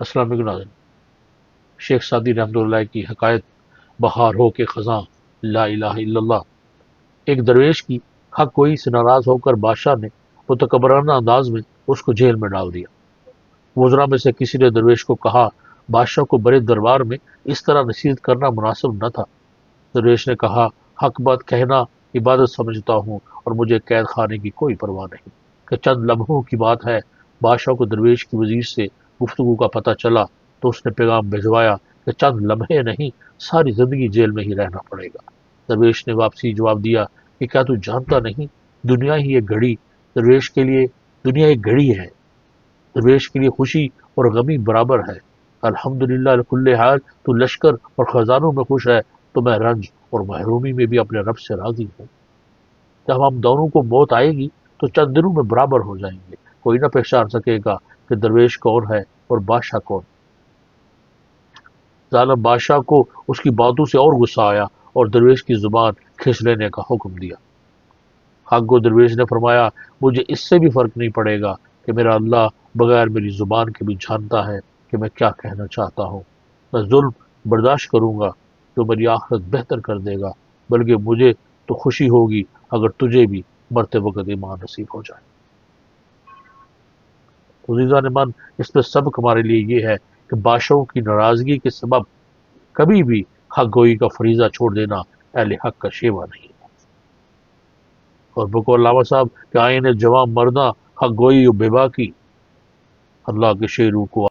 السلام علیکم ناظرین، شیخ سعدی رحمۃ اللہ کی حکایت بہار ہو کے خزاں لا الہ الا اللہ۔ ایک درویش کی حق گوئی سے ناراض ہو کر بادشاہ نے متکبرانہ انداز میں اس کو جیل میں ڈال دیا۔ وزراء میں سے کسی نے درویش کو کہا، بادشاہ کو بڑے دربار میں اس طرح نصیحت کرنا مناسب نہ تھا۔ درویش نے کہا، حق بات کہنا عبادت سمجھتا ہوں اور مجھے قید خانے کی کوئی پرواہ نہیں۔ کہ چند لمحوں کی بات ہے، بادشاہ کو درویش کی وزیر سے گفتگو کا پتہ چلا تو اس نے پیغام بھجوایا کہ چند لمحے نہیں، ساری زندگی جیل میں ہی رہنا پڑے گا۔ درویش نے واپسی جواب دیا کہ کیا تو جانتا نہیں، دنیا ہی ایک گھڑی درویش کے لیے دنیا ایک گھڑی ہے، درویش کے لیے خوشی اور غمی برابر ہے۔ الحمدللہ لکل حال، تو لشکر اور خزانوں میں خوش ہے تو میں رنج اور محرومی میں بھی اپنے رب سے راضی ہوں۔ جب ہم دونوں کو موت آئے گی تو چند دنوں میں برابر ہو جائیں گے، کوئی نہ پہچان سکے گا کہ درویش کون ہے اور بادشاہ کون۔ ظالم بادشاہ کو اس کی باتوں سے اور غصہ آیا اور درویش کی زبان کھینچ لینے کا حکم دیا۔ حق گو درویش نے فرمایا، مجھے اس سے بھی فرق نہیں پڑے گا کہ میرا اللہ بغیر میری زبان کے بھی جانتا ہے کہ میں کیا کہنا چاہتا ہوں۔ میں ظلم برداشت کروں گا جو میری آخرت بہتر کر دے گا، بلکہ مجھے تو خوشی ہوگی اگر تجھے بھی مرتے وقت ایمان نصیب ہو جائے۔ عزیزان من، اس میں سبق ہمارے لیے یہ ہے کہ بادشاہوں کی ناراضگی کے سبب کبھی بھی حق گوئی کا فریضہ چھوڑ دینا اہل حق کا شیوا نہیں ہے۔ اور بقول علامہ صاحب کہ آئین جوان مرداں حق گوئی و بے باکی، اللہ کے شیروں کو